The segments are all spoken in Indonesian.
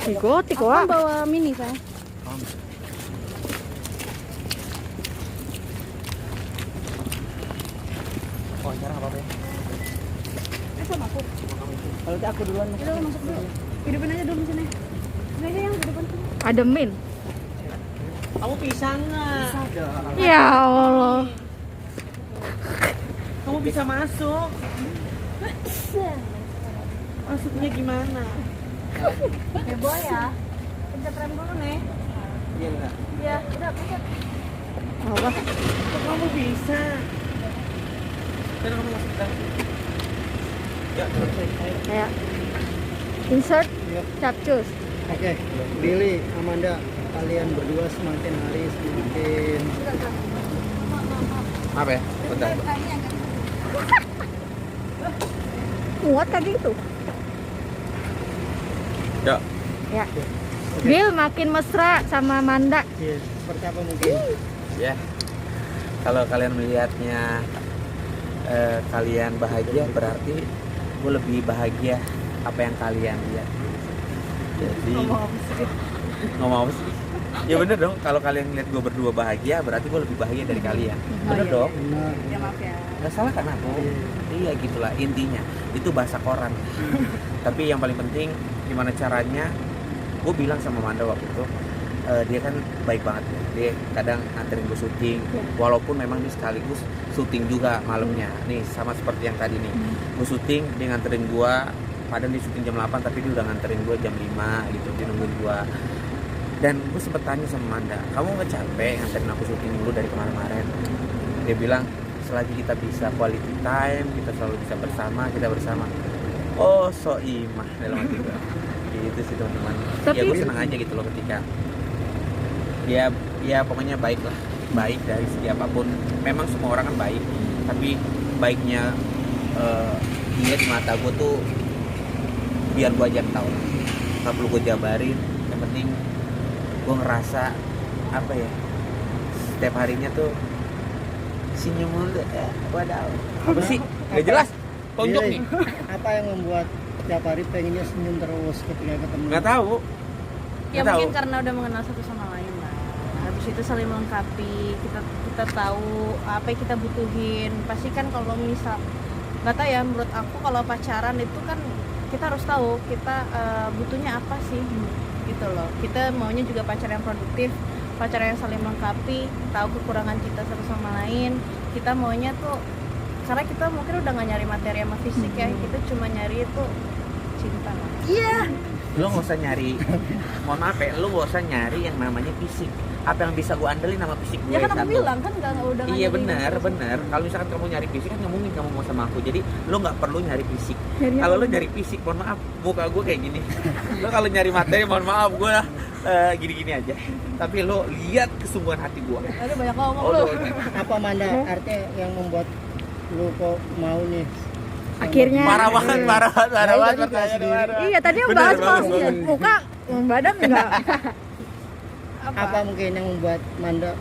Gotik Aku wah. bawa mini sayang. Oh, sekarang apa ya? Sama aku. Kalau aku duluan. Udah masuk dulu. Hidupin aja dulu di sini. Ini aja yang di depan sini. Ademin. Kamu pisang nggak? Ya Allah. Kamu bisa masuk. Masuknya gimana? Heboh ya. Pencet rem dulu nih. Iya enggak? Iya, udah pencet. Apa? Kok kamu bisa? Dan kamu masuk ke dalam. Ya, selesai. Kayak insert Yuk. capcus. Oke, Billy, Amanda, kalian berdua semakin hari semakin Apa ya? Bentar. Muat kaki itu. Ya. Ya. Bill makin mesra sama Manda. ya, seperti apa mungkin? Ya. Kalau kalian melihatnya kalian bahagia, berarti gue lebih bahagia apa yang kalian lihat. Jadi ngomong apa sih? Ya bener dong, kalau kalian lihat gue berdua bahagia, berarti gue lebih bahagia dari kalian. Bener dong. Benar. Ya maaf ya. Gak salah kan aku? Iya gitulah intinya. Itu bahasa koran. Tapi yang paling penting gimana caranya? Gue bilang sama Manda waktu itu, dia kan baik banget. Dia kadang nganterin gue syuting, walaupun memang dia sekaligus syuting juga malamnya. Nih sama seperti yang tadi nih. Gue syuting, dia nganterin gue. Padahal dia syuting jam 8, tapi dia udah nganterin gue jam 5 gitu. Dia nungguin gue. Dan gue sempet tanya sama Manda, kamu gak capek nganterin aku syuting dulu dari kemarin-kemarin? Dia bilang, selagi kita bisa quality time, kita selalu bisa bersama, kita bersama. Oh, so imah dalam hati gue. Gitu sih teman-teman. Tapi- Ya gue senang aja gitu loh ketika ya pokoknya baik lah, baik dari segi apapun. Memang semua orang kan baik, tapi baiknya dia di mata gue tuh biar gue aja yang tahu. Nggak perlu gue jabarin. Yang penting gue ngerasa apa ya, setiap harinya tuh senyum mulu. Wadaw. Apa sih? Gak jelas. Tonjok Billy, nih. apa yang membuat tiap hari pengennya senyum terus ketika ketemu? Nggak tahu. Ya Nggak tahu. mungkin karena udah mengenal satu sama lain lah. Habis itu saling melengkapi. Kita tahu apa yang kita butuhin. Pasti kan kalau misal nggak tahu ya, menurut aku kalau pacaran itu kan kita harus tahu kita butuhnya apa sih gitu loh. Kita maunya juga pacar yang produktif, pacar yang saling melengkapi, tahu kekurangan kita satu sama lain. Kita maunya tuh karena kita mungkin udah nggak nyari materi sama fisik ya, kita cuma nyari itu cinta lah. Iya. Lo nggak usah nyari, mohon maaf ya, lo nggak usah nyari yang namanya fisik. Apa yang bisa gue andelin sama fisik gue? Ya kan aku satu. bilang kan udah nggak Iya nyari benar. Kalau misalkan kamu nyari fisik kan nggak mungkin kamu mau sama aku. Jadi lo nggak perlu nyari fisik. Kalau lo nyari fisik, mohon maaf, muka gue kayak gini. Lo kalau nyari materi, mohon maaf, gue gini-gini aja. Tapi lo lihat kesungguhan hati gue. Ada banyak ngomong Oh, lo. Apa Manda artinya yang membuat lu kok mau nih? sama Akhirnya. Parah banget, parah banget, parah Nah, banget. tadi bahas pertanyaan di- parah. Iya tadi yang Bener, bahas bagus, mas bagus. muka, badan enggak. Apa mungkin yang membuat Manda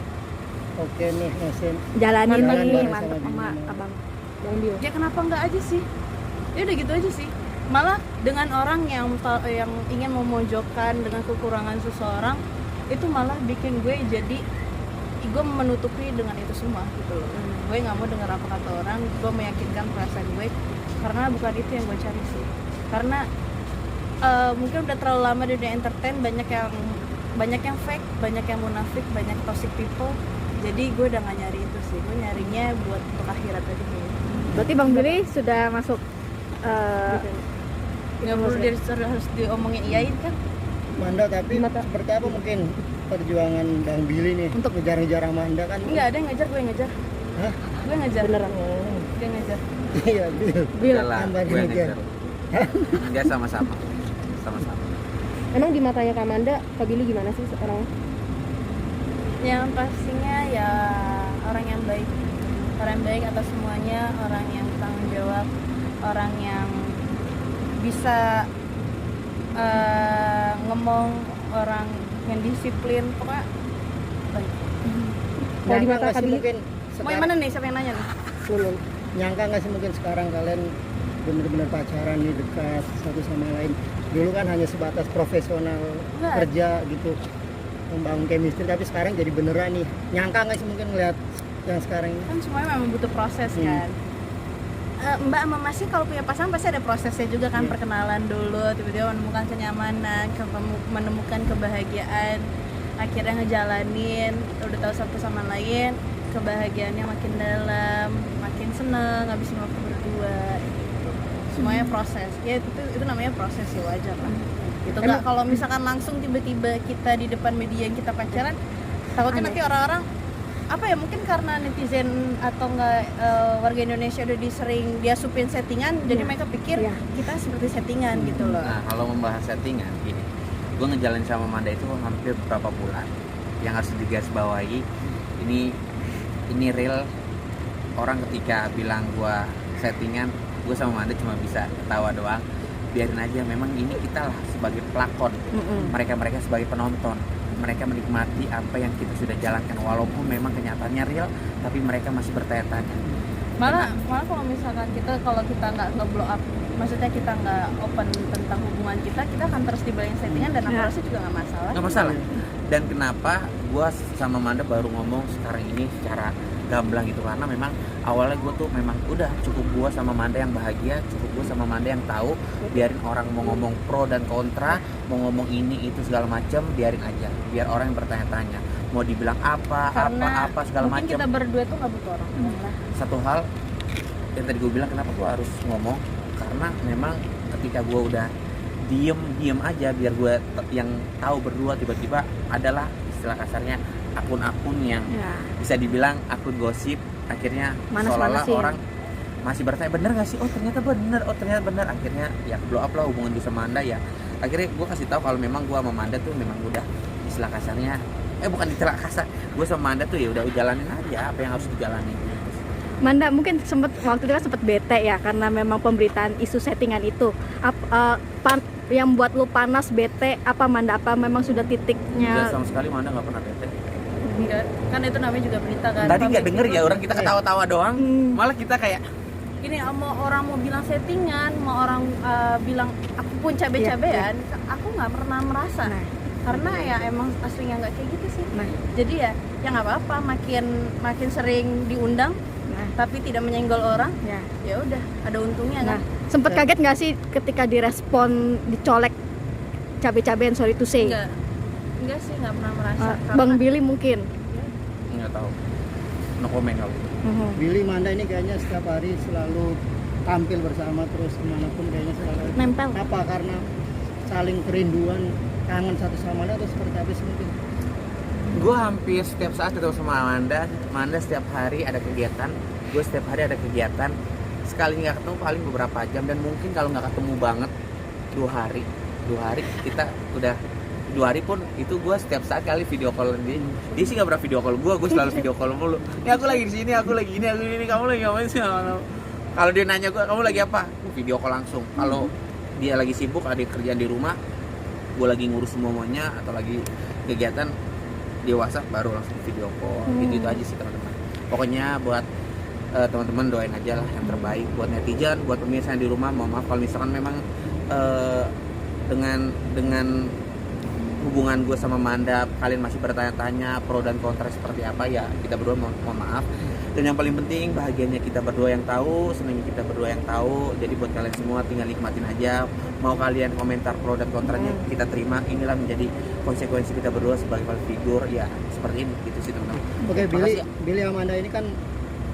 oke nih ngasih Jalanin Jalan nih bareng mantep sama sama Bima. abang. Bang Dio. Ya kenapa nggak aja sih? Ya udah gitu aja sih. Malah dengan orang yang ingin memojokkan dengan kekurangan seseorang, itu malah bikin gue jadi gue menutupi dengan itu semua gitu loh. Gue nggak mau dengar apa kata orang, gue meyakinkan perasaan gue karena bukan itu yang gue cari sih. Karena mungkin udah terlalu lama di dunia entertain, banyak yang fake, banyak yang munafik, banyak toxic people. Jadi gue udah gak nyari itu sih, gue nyarinya buat untuk akhirat aja kayaknya. Berarti Bang Billy sudah masuk Nggak perlu harus diomongin iyain kan? Manda, tapi seperti apa mungkin perjuangan Bang Billy nih untuk ngejar-ngejar Amanda kan? Enggak ada yang ngejar, gue yang ngejar. Hah? Gue ngejar. beneran. Dia ngejar. Iya, Bill. Bil. Udah lah, Tambah gue yang ngejar. ngejar. Dia sama-sama. Sama-sama. Emang di matanya Kak Amanda, Kak Billy gimana sih sekarang? Yang pastinya ya orang yang baik. Orang yang baik atas semuanya, orang yang tanggung jawab, orang yang bisa ngomong, orang yang disiplin, pokoknya baik. Kalau di Nyangka mata nggak Kak sih Billy? mungkin Mau yang sekarang, mana nih? Siapa yang nanya nih? Sulung. nyangka nggak sih mungkin sekarang kalian bener-bener pacaran nih, dekat satu sama lain, dulu kan hanya sebatas profesional Enggak. kerja gitu membangun chemistry, tapi sekarang jadi beneran nih. Nyangka nggak sih mungkin ngeliat yang sekarang ini? Kan semuanya memang butuh proses kan. Mbak sama Mas sih kalau punya pasangan pasti ada prosesnya juga kan, perkenalan dulu, tiba-tiba menemukan kenyamanan, menemukan kebahagiaan, akhirnya ngejalanin, udah tahu satu sama lain, kebahagiaannya makin dalam, makin seneng, ngabisin waktu berdua gitu. Semuanya proses, ya itu namanya proses sih, wajar lah. Gitu nggak kalau misalkan langsung tiba-tiba kita di depan media yang kita pacaran, takutnya nanti orang-orang apa ya, mungkin karena netizen atau enggak warga Indonesia udah disering dia supin settingan, jadi mereka pikir kita seperti settingan gitu loh. Nah, kalau membahas settingan gini, gue ngejalanin sama Manda itu hampir beberapa bulan. Yang harus digarisbawahi, ini real. Orang ketika bilang gue settingan, gue sama Manda cuma bisa ketawa doang. Biarin aja, memang ini kita lah sebagai pelakon, mereka sebagai penonton. Mereka menikmati apa yang kita sudah jalankan, walaupun memang kenyataannya real, tapi mereka masih bertanya-tanya. Malah kalau misalkan kalau kita nggak nge-blow up, maksudnya kita nggak open tentang hubungan kita akan terus dibayang settingan, dan aku rasa juga nggak masalah. Nggak masalah. Dan kenapa gue sama Manda baru ngomong sekarang ini secara gamblang gitu, karena memang awalnya gue tuh memang udah cukup gue sama Manda yang bahagia, cukup gue sama Manda yang tahu, biarin orang mau ngomong pro dan kontra, mau ngomong ini itu segala macam, biarin aja, biar orang yang bertanya-tanya mau dibilang apa segala macam. Mungkin kita berdua tuh nggak butuh orang. Satu hal yang tadi gue bilang, kenapa gue harus ngomong, karena memang ketika gue udah diem aja, biar gue yang tahu berdua, tiba-tiba adalah istilah kasarnya akun-akun yang bisa dibilang akun gosip, akhirnya seolah-olah orang masih bertanya bener gak sih, oh ternyata bener, akhirnya ya blow up lah hubungan gue sama Manda. Ya akhirnya gue kasih tahu kalau memang gue sama Manda tuh memang udah istilah kasarnya, bukan istilah kasar, gue sama Manda tuh ya udah jalanin aja apa yang harus dijalanin. Manda mungkin waktu itu kan sempet bete ya karena memang pemberitaan isu settingan itu. Yang buat lu panas, bete apa Manda? Apa memang sudah titiknya? Enggak, sama sekali Manda nggak pernah bete. Enggak, kan itu namanya juga berita kan. Tadi nggak denger ya, orang kita ketawa-tawa doang, malah kita kayak ini mau orang mau bilang settingan, mau orang bilang aku pun cabe-cabean, aku nggak pernah merasa. Karena ya emang aslinya nggak kayak gitu sih. Jadi ya nggak apa-apa, makin sering diundang, tapi tidak menyenggol orang, ya udah ada untungnya kan. Sempet kaget nggak sih ketika direspon dicolek cabe-cabean, sorry to say? Enggak sih, nggak pernah merasa. Bang Billy mungkin? nggak tahu, no comment kalau itu. Billy, Manda ini kayaknya setiap hari selalu tampil bersama, terus kemanapun kayaknya selalu Nempel. Apa karena saling kerinduan, kangen satu sama lain, atau seperti apa sih mungkin? Gue hampir setiap saat ketemu sama Manda setiap hari ada kegiatan, gue setiap hari ada kegiatan. Sekali nggak ketemu paling beberapa jam, dan mungkin kalau nggak ketemu banget 2 hari kita udah 2 hari pun itu gue setiap saat kali video call dia sih nggak pernah video call gue selalu video call mulu. Ini aku lagi di sini, aku lagi ini, kamu lagi ngapain sih? Kalau dia nanya gue, kamu lagi apa? Gue video call langsung. Kalau dia lagi sibuk ada kerjaan di rumah, gue lagi ngurus semuanya atau lagi kegiatan di WhatsApp, baru langsung video call. Itu aja sih teman-teman. Pokoknya buat teman-teman doain aja lah yang terbaik buat netizen, buat pemirsa yang di rumah. Mohon maaf kalau misalkan memang dengan hubungan gue sama Manda kalian masih bertanya-tanya pro dan kontra seperti apa, ya kita berdua mohon maaf. Dan yang paling penting bahagianya kita berdua yang tahu, senangnya kita berdua yang tahu. Jadi buat kalian semua tinggal nikmatin aja. Mau kalian komentar pro dan kontranya kita terima. Inilah menjadi konsekuensi kita berdua sebagai public figure, ya seperti ini gitu sih teman-teman. Oke, Billy sama Manda ini kan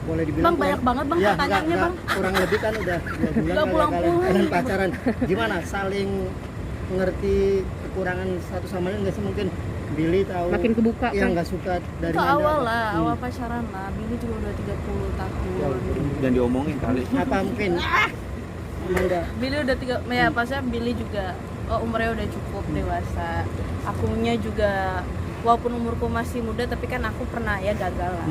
boleh dibilang Bang, banyak banget bang pertanyaannya bang. Kurang lebih kan udah 2 bulan Gak pulang-pulang. kalian pacaran. Gimana saling mengerti kekurangan satu sama lain nggak sih? Mungkin Billy tahu Makin kebuka yang kan? nggak suka dari Itu Manda awal apa? lah, awal pacaran lah. Billy juga udah 30 tahun. Dan diomongin kali. Apa mungkin Manda? Billy udah pasnya Billy juga umurnya udah cukup dewasa. Akunya juga walaupun umurku masih muda, tapi kan aku pernah ya gagal lah.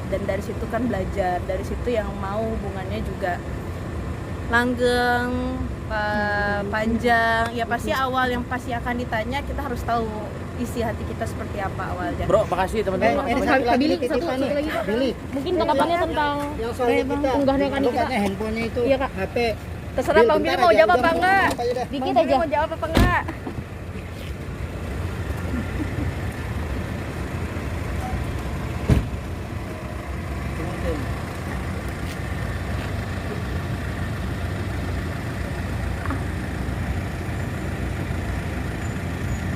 Dan dari situ kan belajar, dari situ yang mau hubungannya juga langgeng, panjang. Ya pasti awal yang pasti akan ditanya, kita harus tahu isi hati kita seperti apa awalnya. Bro, makasih teman-teman. Billy, satu lagi Kak. Billy, Mungkin tanggapannya tentang yang soalnya kita unggahnya kan bukannya handphonenya itu Iya, Kak. HP Terserah Bil, Bang bentar Billy mau aja, jawab udah, apa enggak? apa aja dah. Dikit Bang aja. Billy Mau jawab apa enggak?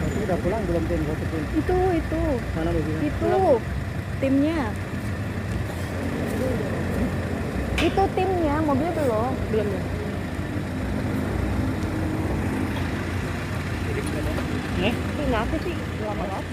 Berarti udah pulang belum tim satu tim? Itu. Mana mobilnya? Itu timnya. Itu timnya, mobilnya belum. Belum ya. Kenapa sih? Lama banget.